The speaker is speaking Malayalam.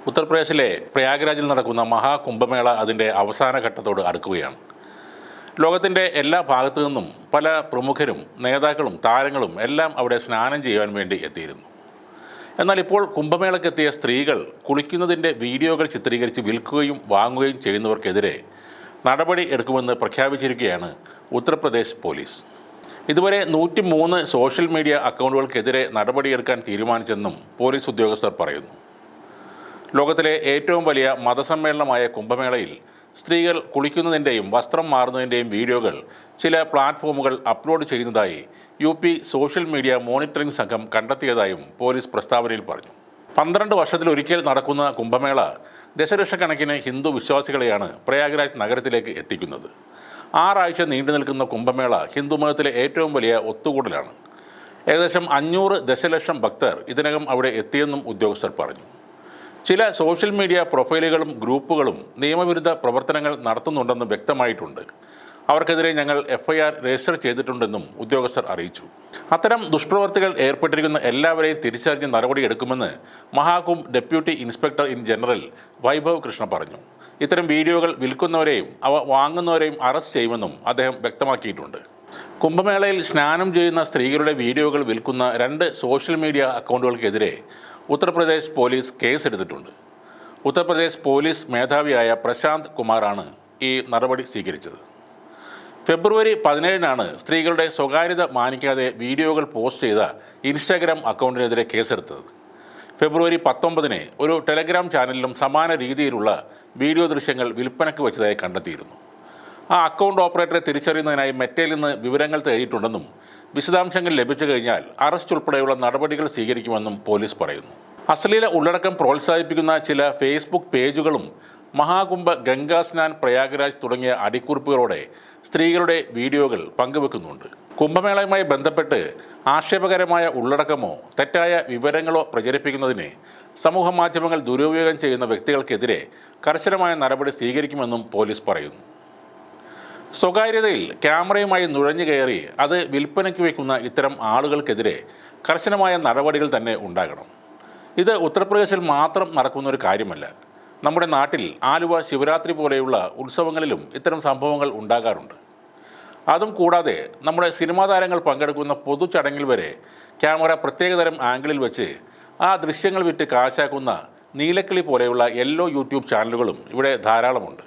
ഉത്തർപ്രദേശിലെ പ്രയാഗ്രാജിൽ നടക്കുന്ന മഹാകുംഭമേള അതിൻ്റെ അവസാന ഘട്ടത്തോട് അടുക്കുകയാണ്. ലോകത്തിൻ്റെ എല്ലാ ഭാഗത്തു നിന്നും പല പ്രമുഖരും നേതാക്കളും താരങ്ങളും എല്ലാം അവിടെ സ്നാനം ചെയ്യുവാൻ വേണ്ടി എത്തിയിരുന്നു. എന്നാൽ ഇപ്പോൾ കുംഭമേളയ്ക്കെത്തിയ സ്ത്രീകൾ കുളിക്കുന്നതിൻ്റെ വീഡിയോകൾ ചിത്രീകരിച്ച് വിൽക്കുകയും വാങ്ങുകയും ചെയ്യുന്നവർക്കെതിരെ നടപടി എടുക്കുമെന്ന് പ്രഖ്യാപിച്ചിരിക്കുകയാണ് ഉത്തർപ്രദേശ് പോലീസ്. ഇതുവരെ 103 സോഷ്യൽ മീഡിയ അക്കൗണ്ടുകൾക്കെതിരെ നടപടിയെടുക്കാൻ തീരുമാനിച്ചെന്നും പോലീസ് ഉദ്യോഗസ്ഥർ പറയുന്നു. ലോകത്തിലെ ഏറ്റവും വലിയ മതസമ്മേളനമായ കുംഭമേളയിൽ സ്ത്രീകൾ കുളിക്കുന്നതിൻ്റെയും വസ്ത്രം മാറുന്നതിൻ്റെയും വീഡിയോകൾ ചില പ്ലാറ്റ്ഫോമുകൾ അപ്ലോഡ് ചെയ്യുന്നതായി UP സോഷ്യൽ മീഡിയ മോണിറ്ററിംഗ് സംഘം കണ്ടെത്തിയതായും പോലീസ് പ്രസ്താവനയിൽ പറഞ്ഞു. 12 വർഷത്തിലൊരിക്കൽ നടക്കുന്ന കുംഭമേള ദശലക്ഷക്കണക്കിന് ഹിന്ദു വിശ്വാസികളെയാണ് പ്രയാഗ്രാജ് നഗരത്തിലേക്ക് എത്തിക്കുന്നത്. 6 ആഴ്ച നീണ്ടു നിൽക്കുന്ന കുംഭമേള ഹിന്ദുമതത്തിലെ ഏറ്റവും വലിയ ഒത്തുകൂടലാണ്. ഏകദേശം 500 ദശലക്ഷം ഭക്തർ ഇതിനകം അവിടെ എത്തിയെന്നും ഉദ്യോഗസ്ഥർ പറഞ്ഞു. ചില സോഷ്യൽ മീഡിയ പ്രൊഫൈലുകളും ഗ്രൂപ്പുകളും നിയമവിരുദ്ധ പ്രവർത്തനങ്ങൾ നടത്തുന്നുണ്ടെന്ന് വ്യക്തമായിട്ടുണ്ട്. അവർക്കെതിരെ ഞങ്ങൾ FIR രജിസ്റ്റർ ചെയ്തിട്ടുണ്ടെന്നും ഉദ്യോഗസ്ഥർ അറിയിച്ചു. അത്തരം ദുഷ്പ്രവർത്തികൾ ഏർപ്പെട്ടിരിക്കുന്ന എല്ലാവരെയും തിരിച്ചറിഞ്ഞ് നടപടിയെടുക്കുമെന്ന് Maha Kumbh deputy inspector in general Vaibhav Krishna പറഞ്ഞു. ഇത്തരം വീഡിയോകൾ വിൽക്കുന്നവരെയും അവ വാങ്ങുന്നവരെയും അറസ്റ്റ് ചെയ്യുമെന്നും അദ്ദേഹം വ്യക്തമാക്കിയിട്ടുണ്ട്. കുംഭമേളയിൽ സ്നാനം ചെയ്യുന്ന സ്ത്രീകളുടെ വീഡിയോകൾ വിൽക്കുന്ന 2 സോഷ്യൽ മീഡിയ അക്കൗണ്ടുകൾക്കെതിരെ ഉത്തർപ്രദേശ് പോലീസ് കേസെടുത്തിട്ടുണ്ട്. ഉത്തർപ്രദേശ് പോലീസ് മേധാവിയായ പ്രശാന്ത് കുമാറാണ് ഈ നടപടി സ്വീകരിച്ചത്. ഫെബ്രുവരി 17-നാണ് സ്ത്രീകളുടെ സ്വകാര്യത മാനിക്കാതെ വീഡിയോകൾ പോസ്റ്റ് ചെയ്ത ഇൻസ്റ്റാഗ്രാം അക്കൗണ്ടിനെതിരെ കേസെടുത്തത്. ഫെബ്രുവരി 19-ന് ഒരു ടെലഗ്രാം ചാനലിലും സമാന രീതിയിലുള്ള വീഡിയോ ദൃശ്യങ്ങൾ വിൽപ്പനയ്ക്ക് വെച്ചതായി കണ്ടെത്തിയിരുന്നു. ആ അക്കൗണ്ട് ഓപ്പറേറ്ററെ തിരിച്ചറിയുന്നതിനായി മെറ്റയിൽ നിന്ന് വിവരങ്ങൾ തേടിയിട്ടുണ്ടെന്നും വിശദാംശങ്ങൾ ലഭിച്ചു കഴിഞ്ഞാൽ അറസ്റ്റ് ഉൾപ്പെടെയുള്ള നടപടികൾ സ്വീകരിക്കുമെന്നും പോലീസ് പറയുന്നു. അശ്ലീല ഉള്ളടക്കം പ്രോത്സാഹിപ്പിക്കുന്ന ചില ഫേസ്ബുക്ക് പേജുകളും മഹാകുംഭ ഗംഗാ സ്നാൻ പ്രയാഗ്രാജ് തുടങ്ങിയ അടിക്കുറിപ്പുകളോടെ സ്ത്രീകളുടെ വീഡിയോകൾ പങ്കുവെക്കുന്നുണ്ട്. കുംഭമേളയുമായി ബന്ധപ്പെട്ട് ആക്ഷേപകരമായ ഉള്ളടക്കമോ തെറ്റായ വിവരങ്ങളോ പ്രചരിപ്പിക്കുന്നതിന് സമൂഹ മാധ്യമങ്ങൾ ദുരുപയോഗം ചെയ്യുന്ന വ്യക്തികൾക്കെതിരെ കർശനമായ നടപടി സ്വീകരിക്കുമെന്നും പോലീസ് പറയുന്നു. സ്വകാര്യതയിൽ ക്യാമറയുമായി നുഴഞ്ഞു കയറി അത് വിൽപ്പനയ്ക്ക് വയ്ക്കുന്ന ഇത്തരം ആളുകൾക്കെതിരെ കർശനമായ നടപടികൾ തന്നെ ഉണ്ടാകണം. ഇത് ഉത്തർപ്രദേശിൽ മാത്രം നടക്കുന്ന ഒരു കാര്യമല്ല. നമ്മുടെ നാട്ടിൽ ആലുവ ശിവരാത്രി പോലെയുള്ള ഉത്സവങ്ങളിലും ഇത്തരം സംഭവങ്ങൾ ഉണ്ടാകാറുണ്ട്. അതും കൂടാതെ നമ്മുടെ സിനിമാ താരങ്ങൾ പങ്കെടുക്കുന്ന പൊതുചടങ്ങിൽ വരെ ക്യാമറ പ്രത്യേകതരം ആംഗിളിൽ വെച്ച് ആ ദൃശ്യങ്ങൾ വിറ്റ് കാശാക്കുന്ന നീലക്കിളി പോലെയുള്ള യെല്ലോ യൂട്യൂബ് ചാനലുകളും ഇവിടെ ധാരാളമുണ്ട്.